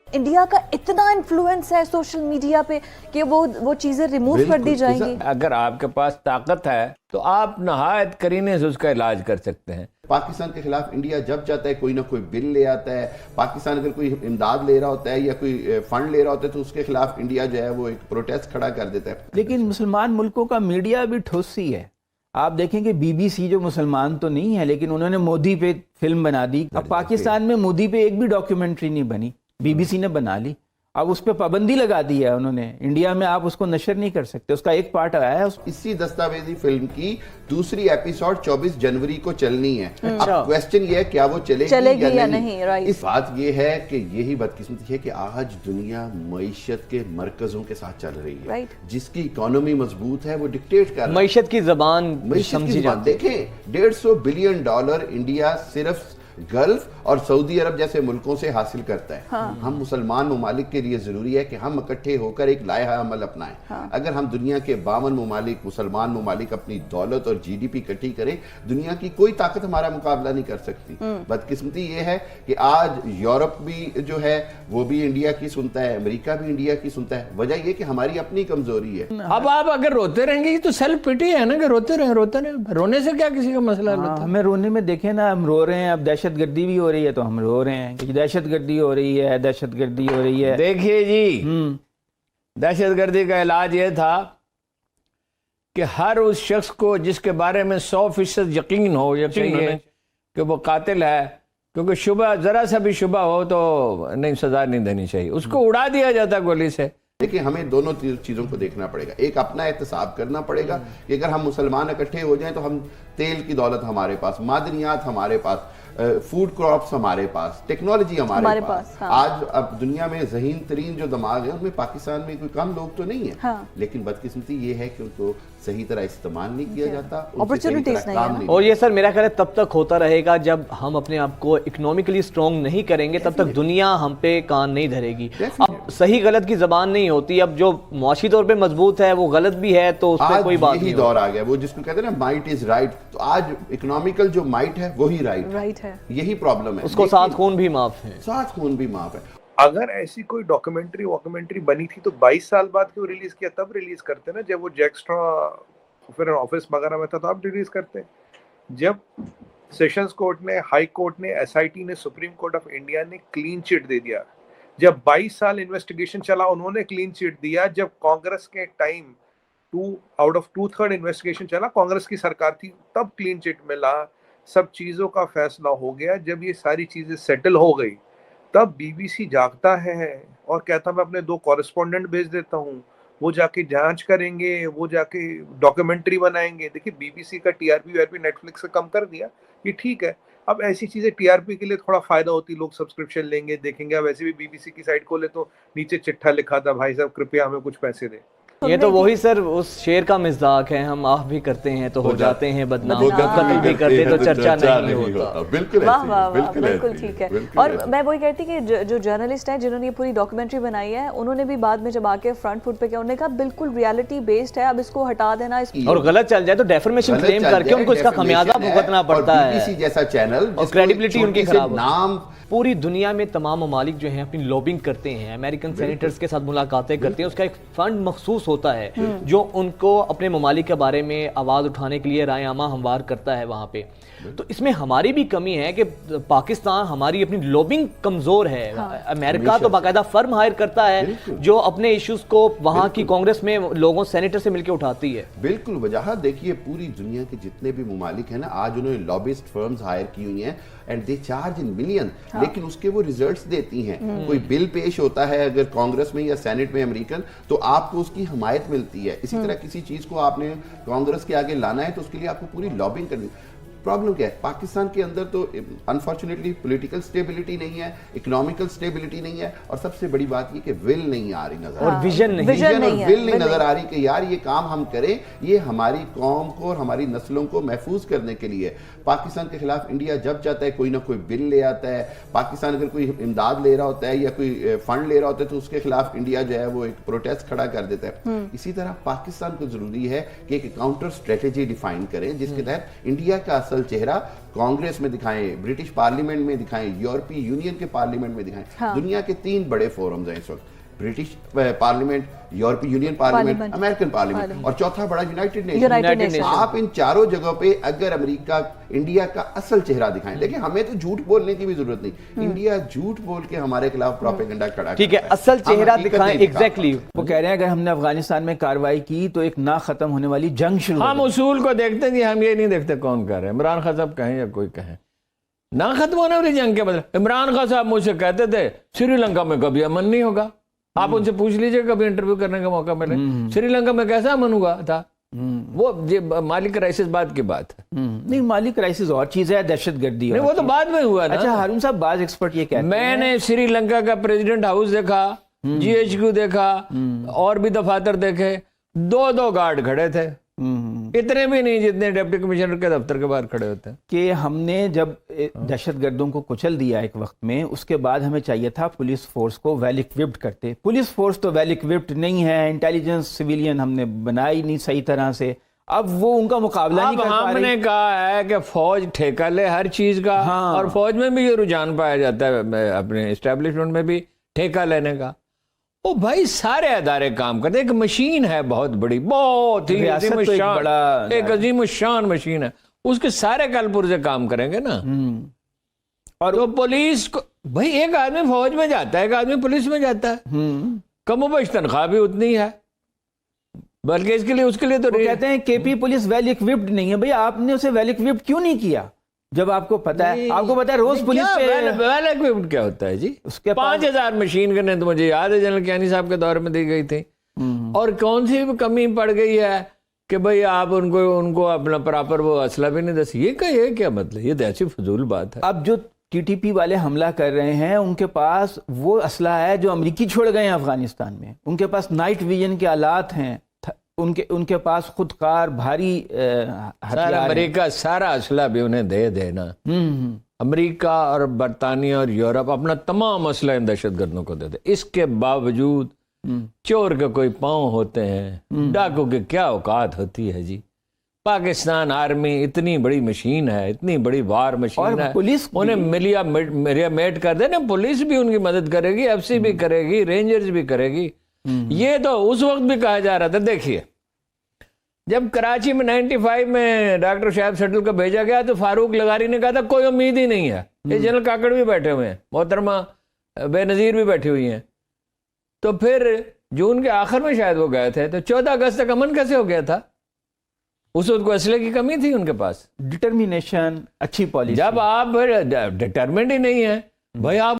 India का इतना influence है सोशल मीडिया पे कि वो चीजें रिमूव कर दी जाएंगी। अगर आपके पास ताकत है तो आप नहायत करीने से उसका इलाज कर सकते हैं। पाकिस्तान के खिलाफ इंडिया जब चाहता है कोई ना कोई बिल ले आता है, पाकिस्तान अगर कोई इमदाद ले रहा होता है या कोई फंड ले रहा होता है तो उसके खिलाफ इंडिया जो है वो एक प्रोटेस्ट खड़ा कर देता है। लेकिन मुसलमान मुल्कों का मीडिया भी ठोसी है। आप देखेंगे BBC जो मुसलमान तो नहीं है लेकिन उन्होंने मोदी पे फिल्म बना दी। अब पाकिस्तान में मोदी पे एक भी डॉक्यूमेंट्री नहीं बनी, BBC ने बना ली। अब उस पर पाबंदी लगा दी है उन्होंने, इंडिया में आप उसको नशर नहीं कर सकते। उसका एक पार्ट आया है। इसी दस्तावेजी फिल्म की दूसरी एपिसोड 24 जनवरी को चलनी है। अब क्वेश्चन ये है क्या वो चलेगी या नहीं। राइट। इस बात ये है कि यही बदकिस्मती है कि आज दुनिया मईशत के मरकजों के साथ चल रही है। राइट। जिसकी इकोनॉमी मजबूत है वो डिक्टेट कर रहा है। मईशत की जबान समझी जाती है। देखें $150 बिलियन इंडिया सिर्फ गल्फ और सऊदी अरब जैसे मुल्कों से हासिल करता है। हम मुसलमान ममालिक के लिए जरूरी है कि हम इकट्ठे होकर एक लाया अमल अपनाएं। अगर हम दुनिया के 52 ममालिक मुसलमान ममालिक अपनी दौलत और GDP इकट्ठी करें, दुनिया की कोई ताकत हमारा मुकाबला नहीं कर सकती। बदकिस्मती ये है कि आज यूरोप भी जो है वो भी इंडिया की सुनता है, अमेरिका भी इंडिया की सुनता है। वजह ये कि हमारी अपनी कमजोरी है। अब आप अगर रोते रहेंगे तो सेल्फ पिटी है ना कि रोते रहे। रोने से क्या किसी का मसला होता है? हमें रोने में देखें ना, हम रो रहे हैं। अब दहशतगर्दी भी हो रही है तो हम रो रहे हैं कि दहशतगर्दी हो रही है, दहशतगर्दी हो रही है। देखिए जी, दहशतगर्दी का इलाज ये था कि हर उस शख्स को जिसके बारे में 100% यकीन हो कि वो कातिल है, क्योंकि शुबह जरा सा भी शुबह हो तो नहीं, सजा नहीं देनी चाहिए, उसको उड़ा दिया जाता गोली से। देखिए हमें दोनों चीज़ों को देखना पड़ेगा। एक अपना एहतसाब करना पड़ेगा कि अगर हम मुसलमान इकट्ठे हो जाएं तो हम तेल की दौलत हमारे पास, मादनियात हमारे पास, फूड क्रॉप्स हमारे पास, टेक्नोलॉजी हमारे पास। आज अब दुनिया में ज़हीन तरीन जो दिमाग है उनमें पाकिस्तान में कोई कम लोग तो नहीं है। लेकिन बदकिस्मती ये है कि उनको सही तरह इस्तेमाल नहीं किया जाता, अपॉर्चुनिटीज नहीं। और ये सर मेरा ख्याल है तब तक होता रहेगा जब हम अपने आप को इकोनॉमिकली स्ट्रॉन्ग नहीं करेंगे, तब तक दुनिया हम पे कान नहीं धरेगी। अब सही गलत की जबान नहीं होती। अब जो मुआशी तौर पे मजबूत है वो गलत भी है तो उस पर कोई बात नहीं। दौर आ गया वो जिसको कहते हैं ना माइट इज राइट। तो आज इकोनॉमिकल जो माइट है वही राइट है। यही प्रॉब्लम है। उसको साथ खून भी माफ है। साथ खून भी माफ है। अगर ऐसी कोई डॉक्यूमेंट्री बनी थी तो 22 साल बाद क्यों रिलीज किया? तब रिलीज करते ना जब वो जैक स्ट्रॉ फिर ऑफिस वगैरह में था तो आप रिलीज करते। जब सेशंस कोर्ट ने, हाई कोर्ट ने, SIT ने, सुप्रीम कोर्ट ऑफ इंडिया ने क्लीन चिट दे दिया। जब 22 साल इन्वेस्टिगेशन चला उन्होंने क्लीन चिट दिया। जब कांग्रेस के टाइम 2 आउट ऑफ 2/3 इन्वेस्टिगेशन चला, कांग्रेस की सरकार थी, तब क्लीन चिट मिला, सब चीज़ों का फैसला हो गया। जब ये सारी चीज़ें सेटल हो गई तब BBC जागता है और कहता मैं अपने 2 कॉरेस्पॉन्डेंट भेज देता हूँ, वो जाके जांच करेंगे, वो जाके डॉक्यूमेंट्री बनाएंगे। देखिए BBC का TRP नेटफ्लिक्स से कम कर दिया, ये ठीक है। अब ऐसी चीज़ें TRP के लिए थोड़ा फ़ायदा होती, लोग सब्सक्रिप्शन लेंगे, देखेंगे। अब वैसे भी BBC की साइट खोले तो नीचे चिट्ठा लिखा था, भाई साहब कृपया हमें कुछ पैसे दें। ये तो वही सर उस शेर का मिज़ाक है, हम आह भी करते हैं तो हो जाते हैं बदनाम, कत्ल भी करते तो चर्चा नहीं होता। बिल्कुल वाह वाह वाह, बिल्कुल ठीक है। और मैं वही कहती कि जो जर्नलिस्ट हैं जिन्होंने ये पूरी डॉक्यूमेंट्री बनाई है, उन्होंने भी बाद में जब आके फ्रंट फुट पे क्या उन्होंने कहा बिल्कुल रियलिटी बेस्ड है, अब इसको हटा देना। और गलत चल जाए तो डेफर्मेशन क्लेम करके उनको इसका खमियाजा भुगतना पड़ता है। BBC जैसा चैनल और क्रेडिबिलिटी उनकी खराब नाम। पूरी दुनिया में तमाम ममालिक जो हैं अपनी लॉबिंग करते हैं, अमेरिकन सेनेटर्स के साथ मुलाकातें करते हैं, उसका एक फंड मखसूस होता है जो उनको अपने ममालिक के बारे में आवाज़ उठाने के लिए राय आमा हमवार करता है वहाँ पे। तो इसमें हमारी भी कमी है कि पाकिस्तान हमारी अपनी लॉबिंग कमज़ोर है। अमेरिका तो बाकायदा फर्म हायर करता है जो अपने इश्यूज को वहाँ की कांग्रेस में लोगों सेनेटर से मिलकर उठाती है। बिल्कुल वजह देखिए पूरी दुनिया के जितने भी ममालिक हैं ना, आज उन्होंने लॉबिस्ट फर्म्स हायर की हुई हैं and they charge in million. लेकिन उसके वो रिजल्ट्स देती हैं। कोई बिल पेश होता है अगर कांग्रेस में या सेनेट में अमेरिकन, तो आपको उसकी हमायत मिलती है। इसी तरह किसी चीज को आपने कांग्रेस के आगे लाना है तो उसके लिए आपको पूरी लॉबिंग करनी। प्रॉब्लम क्या है पाकिस्तान के अंदर? तो अनफॉर्चुनेटली पॉलिटिकल स्टेबिलिटी नहीं है, इकोनॉमिकल स्टेबिलिटी नहीं है, और सबसे बड़ी बात ये कि विल नहीं आ रही नजर, और विजन नहीं, विल नहीं नजर आ रही कि यार ये काम हम करें, ये हमारी कौम को और हमारी नस्लों को महफूज करने के लिए। पाकिस्तान के खिलाफ इंडिया जब चाहता है कोई ना कोई बिल ले आता है, पाकिस्तान अगर कोई इमदाद ले रहा होता है या कोई फंड ले रहा होता है तो उसके खिलाफ इंडिया जो है वो एक प्रोटेस्ट खड़ा कर देता है। इसी तरह पाकिस्तान को जरूरी है कि एक काउंटर स्ट्रेटेजी डिफाइन करें जिसके तहत इंडिया का اصل چہرہ کانگریس میں دکھائیں, برٹش پارلیمنٹ میں دکھائیں, یورپی یونین کے پارلیمنٹ میں دکھائیں. دنیا کے 3 بڑے فورمز ہیں اس وقت, برٹش پارلیمنٹ, یورپی یونین پارلیمنٹ, امریکن پارلیمنٹ, اور چوتھا بڑا یونائٹڈ نیشن. آپ ان چاروں جگہوں پہ اگر امریکہ انڈیا کا اصل چہرہ دکھائیں, دیکھیں ہمیں تو جھوٹ بولنے کی بھی ضرورت نہیں, انڈیا جھوٹ بول کے ہمارے خلاف پروپیگنڈا کھڑا ٹھیک ہے, اصل چہرہ دکھائیں. ایگزیکٹلی وہ کہہ رہے ہیں اگر ہم نے افغانستان میں کارروائی کی تو ایک نہ ختم ہونے والی جنگ شروع. ہم اصول کو دیکھتے ہیں, ہم یہ نہیں دیکھتے کون کر رہے ہیں, عمران خان صاحب کہیں یا کوئی کہیں. نہ ختم ہونے والی جنگ کے بدلے عمران خان صاحب مجھ سے کہتے تھے سری لنکا میں کبھی امن نہیں ہوگا. آپ ان سے پوچھ لیجئے کبھی انٹرویو کرنے کا موقع ملے, سری لنکا میں کیسا امن ہوا تھا. وہ مالی کرائسس بعد کی بات ہے. نہیں, مالی کرائسس اور چیز ہے, دہشت گردی نہیں, وہ تو بعد میں ہوا نا. اچھا ہارون صاحب, بعض ایکسپرٹ یہ کہتے ہیں, میں نے سری لنکا کا پریزیڈنٹ ہاؤس دیکھا, جی ایچ کیو دیکھا, اور بھی دفاتر دیکھے, 2 گارڈ کھڑے تھے, اتنے بھی نہیں جتنے ڈپٹی کمشنر کے دفتر کے باہر کھڑے ہوتے ہیں. کہ ہم نے جب دہشت گردوں کو کچل دیا ایک وقت میں, اس کے بعد ہمیں چاہیے تھا پولیس فورس کو ویل اکوپڈ کرتے. پولیس فورس تو ویل اکوپڈ نہیں ہے, انٹیلیجنس سویلین ہم نے بنائی نہیں صحیح طرح سے, اب وہ ان کا مقابلہ نہیں کر پا رہی. ہم نے کہا ہے کہ فوج ٹھیکہ لے ہر چیز کا, اور فوج میں بھی یہ رجحان پایا جاتا ہے, اپنے اسٹیبلشمنٹ میں بھی ٹھیکہ لینے کا. او بھائی سارے ادارے کام کرتے, ایک مشین ہے بہت بڑی, بہت ہی عظیم الشان, ایک عظیم الشان مشین ہے, اس کے سارے کل پرزے کام کریں گے نا. اور تو پولیس کو بھائی, ایک آدمی فوج میں جاتا ہے, ایک آدمی پولیس میں جاتا ہے, کم و بیش تنخواہ بھی اتنی ہے, بلکہ اس کے لیے تو کہتے ہیں کے پی پولیس ویل اکوپڈ نہیں ہے. بھئی آپ نے اسے ویل اکوپڈ کیوں نہیں کیا جب آپ کو پتا ہے, آپ کو پتا ہے روز پولیس پہ ویل اکوپڈ کیا ہوتا ہے جی. اس کے 5000 مشین گنیں تو مجھے یاد ہے جنرل کیانی صاحب کے دور میں دی گئی تھی, اور کون سی بھی کمی پڑ گئی ہے کہ بھئی آپ ان کو اپنا پراپر وہ اسلحہ بھی نہیں دس. یہ کیا مطلب, یہ ایسی فضول بات ہے. اب جو ٹی ٹی پی والے حملہ کر رہے ہیں, ان کے پاس وہ اسلحہ ہے جو امریکی چھوڑ گئے ہیں افغانستان میں, ان کے پاس نائٹ ویژن کے آلات ہیں, ان کے پاس خود کار بھاری ہتھیار. امریکہ سارا اسلحہ بھی انہیں دے دینا. امریکہ اور برطانیہ اور یورپ اپنا تمام اسلحہ ان دہشت گردوں کو دے دے. اس کے باوجود چور کے کوئی پاؤں ہوتے ہیں, ڈاکو کے کیا اوقات ہوتی ہے جی. پاکستان آرمی اتنی بڑی مشین ہے, اتنی بڑی وار مشین ہے, پولیس انہیں ملیا میٹ کر دے نا, پولیس بھی ان کی مدد کرے گی, ایف سی بھی کرے گی, رینجرز بھی کرے گی. یہ تو اس وقت بھی کہا جا رہا تھا. دیکھیے جب کراچی میں 95 میں ڈاکٹر شعیب سٹل کو بھیجا گیا تو فاروق لغاری نے کہا تھا کوئی امید ہی نہیں ہے. یہ جنرل کاکڑ بھی بیٹھے ہوئے ہیں, محترمہ بے نظیر بھی بیٹھی ہوئی ہیں. تو پھر جون کے آخر میں شاید وہ گئے تھے, تو 14 اگست تک امن کیسے ہو گیا تھا؟ اس وقت کو اسلحے کی کمی تھی ان کے پاس, ڈٹرمینیشن, اچھی پالیسی. جب آپ ڈٹرمنٹ ہی نہیں ہے بھائی, آپ